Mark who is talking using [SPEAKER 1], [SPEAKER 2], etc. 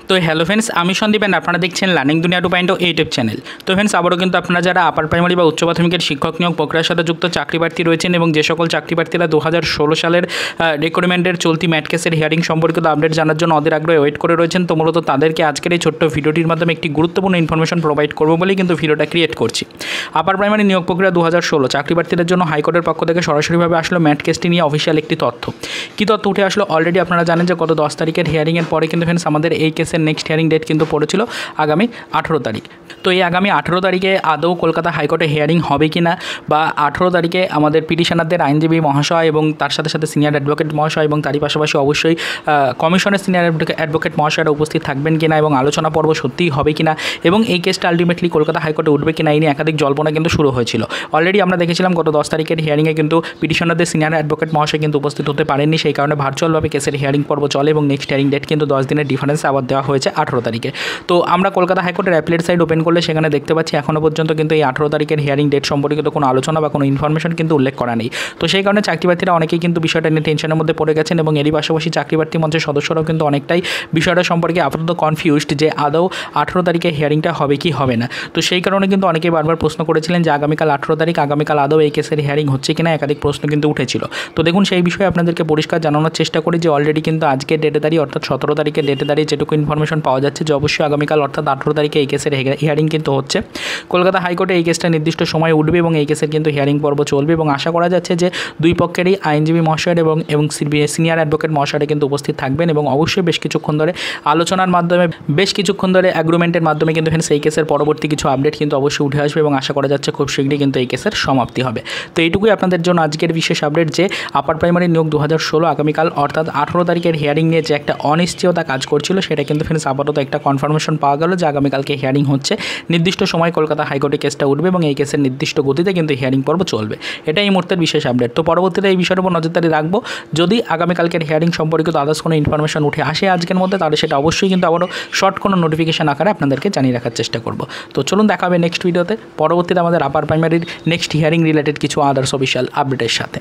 [SPEAKER 1] তো hello friends, আমি Sandeep and আপনারা দেখছেন লার্নিং দুনিয়া 2.0 ইউটিউব চ্যানেল। তো ফ্রেন্ডস, আবারও কিন্তু আপনারা যারা আপার প্রাইমারি বা উচ্চ প্রাথমিকের শিক্ষক নিয়োগ প্রক্রিয়ার সাথে যুক্ত চাকরি প্রার্থী রয়েছেন এবং যে সকল চাকরি প্রার্থীরা 2016 সালের রিক্রুটমেন্টের চলতি ম্যাট কেসের হিয়ারিং সম্পর্কিত আপডেট জানার জন্য অধীর আগ্রহে ওয়েট করে রয়েছেন, তো মূলত তাদেরকে আজকের এই ছোট্ট ভিডিওটির মাধ্যমে একটি গুরুত্বপূর্ণ ইনফরমেশন প্রোভাইড করবো বলেই কিন্তু ভিডিওটা ক্রিয়েট করছি। আপার প্রাইমারি নিয়োগ প্রক্রিয়া 2016 চাকরি প্রার্থীদের জন্য হাইকোর্টের পক্ষ থেকে সরাসরিভাবে আসলো ম্যাট কেসটি নিয়ে অফিসিয়াল একটি তথ্য। কী তথ্য উঠে আসলো? অলরেডি আপনারা জানেন যে গত 10 তারিখের হিয়ারিংয়ের পরে কিন্তু ফ্রেন্ডস আমাদের এই কেসের নেক্সট হিয়ারিং ডেট কিন্তু পড়েছিল আগামী 18 তারিখ। তো এই আগামী 18 তারিখে আদৌ কলকাতা হাইকোর্টে হিয়ারিং হবে কি না, বা 18 তারিখে আমাদের পিটিশনারদের আইনজীবী মহাশয় এবং তার সাথে সাথে সিনিয়র অ্যাডভোকেট মহাশয় এবং তারই পাশাপাশি অবশ্যই কমিশনের সিনিয়র অ্যাডভোকেট মহাশয়রা উপস্থিত থাকবেন কিনা এবং আলোচনা পর্ব সত্যিই হবে কিনা এবং এই কেসটা আলটিমেটলি কলকাতা হাইকোর্টে উঠবে কিনা, এই নিয়ে একাধিক জল্পনা কিন্তু শুরু হয়েছিল। অলরেডি আমরা দেখেছিলাম গত 10 তারিখের হিয়ারিংয়ে কিন্তু পিটিশনারদের সিনিয়র অ্যাডভোকেট মহাশয় কিন্তু উপস্থিত হতে পারেননি, সেই কারণে ভার্চুয়ালভাবে কেসের হিয়ারিং পর্ব চলে এবং নেক্সট হিয়ারিং ডেট কিন্তু 10 দিনের ডিফারেন্স আবার দেওয়া হয়েছে 18 তারিখে। তো আমরা কলকাতা হাইকোর্টের অ্যাপিলেট সাইট ওপেন করলে সেখানে দেখতে পাচ্ছি এখনও পর্যন্ত কিন্তু এই 18 তারিখের হিয়ারিং ডেট সম্পর্কিত কোনো আলোচনা বা কোনো ইনফরমেশন কিন্তু উল্লেখ করা নেই। তো সেই কারণে চাকরি প্রার্থীরা অনেকেই কিন্তু বিষয়টা নিয়ে টেনশনের মধ্যে পড়ে গেছেন এবং এরই পাশাপাশি চাকরি প্রার্থী মঞ্চের সদস্যরাও কিন্তু অনেকটাই বিষয়টা সম্পর্কে আপাতত কনফিউজড যে আদৌ 18 তারিখে হিয়ারিংটা হবে কি হবে না। তো সেই কারণে কিন্তু অনেকেই বারবার প্রশ্ন করেছিলেন যে আগামীকাল 18 তারিখ, আগামীকাল আদৌ এই কেসের হিয়ারিং হচ্ছে কিনা, একাধিক প্রশ্ন কিন্তু উঠেছিল। তো দেখুন, সেই বিষয়ে আপনাদেরকে পরিষ্কার জানানোর চেষ্টা করি যে অলরেডি কিন্তু আজকের ডেটে দাঁড়িয়ে অর্থাৎ 17 তারিখের ডেটে দাঁড়িয়ে যেটুকু ইনফরমেশন পাওয়া যাচ্ছে যে অবশ্যই আগামীকাল অর্থাৎ 18 তারিখে এই কেসের হিয়ারিং কিন্তু হচ্ছে। কলকাতা হাইকোর্টে এই কেসটা নির্দিষ্ট সময়ে উঠবে এবং এই কেসের কিন্তু হিয়ারিং পর্ব চলবে এবং আশা করা যাচ্ছে যে দুই পক্ষেরই আইনজীবী মহাশয় এবং সিনিয়র অ্যাডভোকেট মহাশয়রা কিন্তু উপস্থিত থাকবেন এবং অবশ্যই বেশ কিছুক্ষণ ধরে আলোচনার মাধ্যমে, বেশ কিছুক্ষণ ধরে অ্যাগ্রিমেন্টের মাধ্যমে কিন্তু সেই কেসের পরবর্তী কিছু আপডেট কিন্তু অবশ্যই উঠে আসবে এবং আশা করা যাচ্ছে খুব শীঘ্রই কিন্তু এই কেসের সমাপ্তি হবে। তো এইটুকুই আপনাদের জন্য আজকের বিশেষ আপডেট যে আপার প্রাইমারি নিয়োগ 2016 আগামীকাল অর্থাৎ 18 তারিখের হিয়ারিং নিয়ে যে একটা অনিশ্চয়তা কাজ করছিল সেটা কিন্তু ফ্রেন্ডস আপাতত একটা কনফার্মেশন পাওয়া গেল যে আগামীকালকে হিয়ারিং হচ্ছে, নির্দিষ্ট সময় কলকাতা হাইকোর্টে কেসটা উঠবে এবং এই কেসের নির্দিষ্ট গতিতে কিন্তু হিয়ারিং পর্ব চলবে। এটা এই মুহূর্তের বিশেষ আপডেট। তো পরবর্তীতে এই বিষয়ের উপর নজরদারি রাখবো। যদি আগামীকালকের হিয়ারিং সম্পর্কিত আদার্স কোনো ইনফরমেশন উঠে আসে আজকের মধ্যে, তাহলে সেটা অবশ্যই কিন্তু আবারও শর্ট কোনো নোটিফিকেশন আকারে আপনাদেরকে জানিয়ে রাখার চেষ্টা করব। তো চলুন দেখা হবে নেক্সট ভিডিওতে, পরবর্তীতে আমাদের আপার প্রাইমারির নেক্সট হিয়ারিং রিলেটেড কিছু আদার্স অফিসিয়াল আপডেটের সাথে।